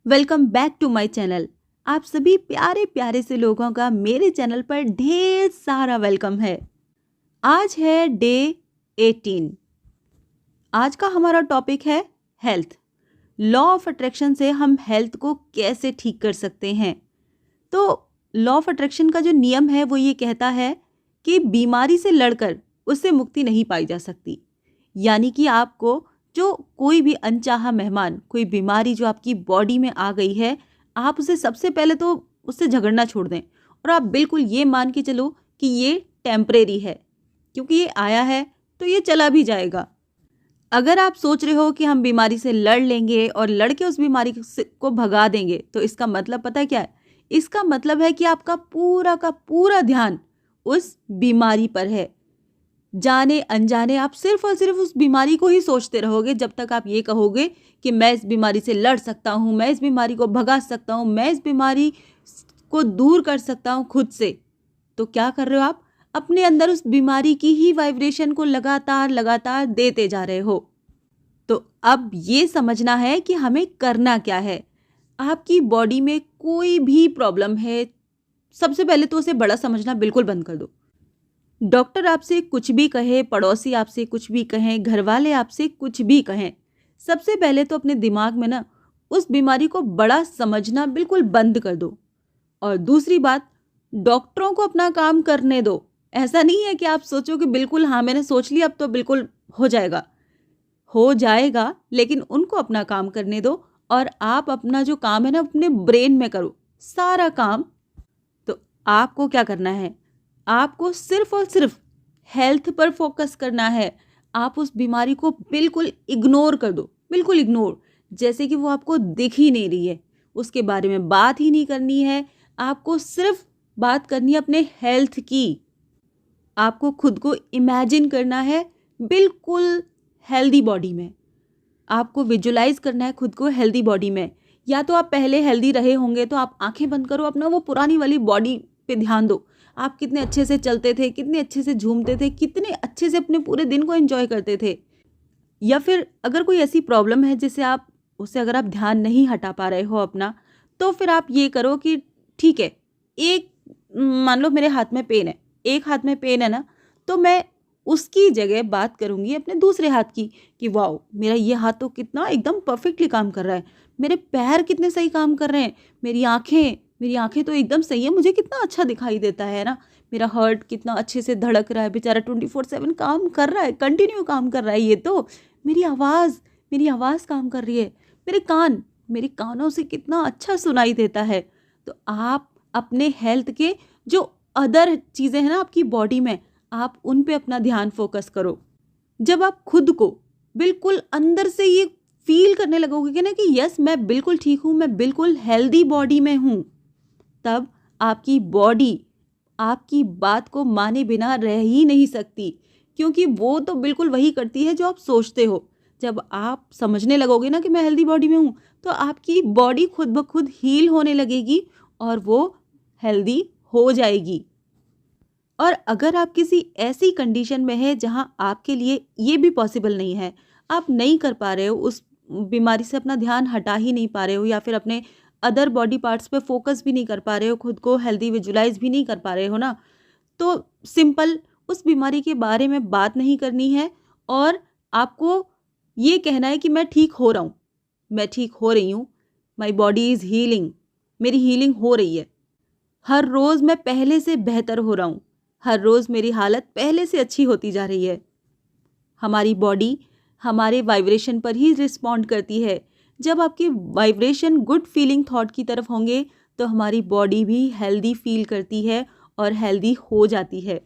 Welcome back to my channel. आप सभी प्यारे प्यारे से लोगों का मेरे चैनल पर ढेर सारा वेलकम है। आज है डे 18। आज का हमारा टॉपिक है हेल्थ। लॉ ऑफ अट्रैक्शन से हम हेल्थ को कैसे ठीक कर सकते हैं। तो लॉ ऑफ अट्रैक्शन का जो नियम है वो ये कहता है कि बीमारी से लड़कर उससे मुक्ति नहीं पाई जा सकती। यानी कि आपको जो कोई भी अनचाहा मेहमान, कोई बीमारी जो आपकी बॉडी में आ गई है, आप उसे सबसे पहले तो उससे झगड़ना छोड़ दें और आप बिल्कुल ये मान के चलो कि ये टेम्परेरी है, क्योंकि ये आया है तो ये चला भी जाएगा। अगर आप सोच रहे हो कि हम बीमारी से लड़ लेंगे और लड़ के उस बीमारी को भगा देंगे, तो इसका मतलब पता है क्या है? इसका मतलब है कि आपका पूरा का पूरा ध्यान उस बीमारी पर है। जाने अनजाने आप सिर्फ और सिर्फ उस बीमारी को ही सोचते रहोगे जब तक आप ये कहोगे कि मैं इस बीमारी से लड़ सकता हूँ, मैं इस बीमारी को भगा सकता हूँ, मैं इस बीमारी को दूर कर सकता हूँ खुद से। तो क्या कर रहे हो आप? अपने अंदर उस बीमारी की ही वाइब्रेशन को लगातार लगातार देते जा रहे हो। तो अब ये समझना है कि हमें करना क्या है। आपकी बॉडी में कोई भी प्रॉब्लम है, सबसे पहले तो उसे बड़ा समझना बिल्कुल बंद कर दो। डॉक्टर आपसे कुछ भी कहे, पड़ोसी आपसे कुछ भी कहें, घर वाले आपसे कुछ भी कहें, सबसे पहले तो अपने दिमाग में ना उस बीमारी को बड़ा समझना बिल्कुल बंद कर दो। और दूसरी बात, डॉक्टरों को अपना काम करने दो। ऐसा नहीं है कि आप सोचो कि बिल्कुल हाँ मैंने सोच लिया अब तो बिल्कुल हो जाएगा। हो जाएगा, लेकिन उनको अपना काम करने दो और आप अपना जो काम है ना अपने ब्रेन में करो सारा काम। तो आपको क्या करना है? आपको सिर्फ और सिर्फ हेल्थ पर फोकस करना है। आप उस बीमारी को बिल्कुल इग्नोर कर दो, बिल्कुल इग्नोर, जैसे कि वो आपको दिख ही नहीं रही है। उसके बारे में बात ही नहीं करनी है। आपको सिर्फ बात करनी है अपने हेल्थ की। आपको खुद को इमेजिन करना है बिल्कुल हेल्दी बॉडी में। आपको विजुलाइज करना है खुद को हेल्दी बॉडी में। या तो आप पहले हेल्दी रहे होंगे तो आप आंखें बंद करो, अपना वो पुरानी वाली बॉडी पे ध्यान दो। आप कितने अच्छे से चलते थे, कितने अच्छे से झूमते थे, कितने अच्छे से अपने पूरे दिन को एंजॉय करते थे। या फिर अगर कोई ऐसी प्रॉब्लम है जिसे आप उससे अगर आप ध्यान नहीं हटा पा रहे हो अपना, तो फिर आप ये करो कि ठीक है, एक मान लो मेरे हाथ में पेन है, एक हाथ में पेन है ना, तो मैं उसकी जगह बात करूंगी अपने दूसरे हाथ की कि वाओ मेरा ये हाथ तो कितना एकदम परफेक्टली काम कर रहा है, मेरे पैर कितने सही काम कर रहे हैं, मेरी आंखें तो एकदम सही है, मुझे कितना अच्छा दिखाई देता है ना, मेरा हार्ट कितना अच्छे से धड़क रहा है, बेचारा 24/7 काम कर रहा है, कंटिन्यू काम कर रहा है। ये तो मेरी आवाज़ काम कर रही है, मेरे कानों से कितना अच्छा सुनाई देता है। तो आप अपने हेल्थ के जो अदर चीज़ें हैं ना आपकी बॉडी में, आप उन पे अपना ध्यान फोकस करो। जब आप खुद को बिल्कुल अंदर से ये फील करने लगोगे कि ना कि यस मैं बिल्कुल ठीक हूँ, मैं बिल्कुल हेल्दी बॉडी में हूँ, तब आपकी बॉडी आपकी बात को माने बिना रह ही नहीं सकती, क्योंकि वो तो बिल्कुल वही करती है जो आप सोचते हो। जब आप समझने लगोगे ना कि मैं हेल्दी बॉडी में हूँ, तो आपकी बॉडी खुद ब खुद हील होने लगेगी और वो हेल्दी हो जाएगी। और अगर आप किसी ऐसी कंडीशन में है जहाँ आपके लिए ये भी पॉसिबल नहीं है, आप नहीं कर पा रहे हो, उस बीमारी से अपना ध्यान हटा ही नहीं पा रहे हो, या फिर अपने अदर बॉडी पार्ट्स पे फोकस भी नहीं कर पा रहे हो, खुद को हेल्दी विजुलाइज भी नहीं कर पा रहे हो ना, तो सिंपल उस बीमारी के बारे में बात नहीं करनी है और आपको ये कहना है कि मैं ठीक हो रहा हूँ, मैं ठीक हो रही हूँ, माई बॉडी इज़ हीलिंग, मेरी हीलिंग हो रही है, हर रोज़ मैं पहले से बेहतर हो रहा हूँ, हर रोज़ मेरी हालत पहले से अच्छी होती जा रही है। हमारी बॉडी हमारे वाइब्रेशन पर ही रिस्पॉन्ड करती है। जब आपके वाइब्रेशन गुड फीलिंग थॉट की तरफ होंगे तो हमारी बॉडी भी हेल्दी फील करती है और हेल्दी हो जाती है।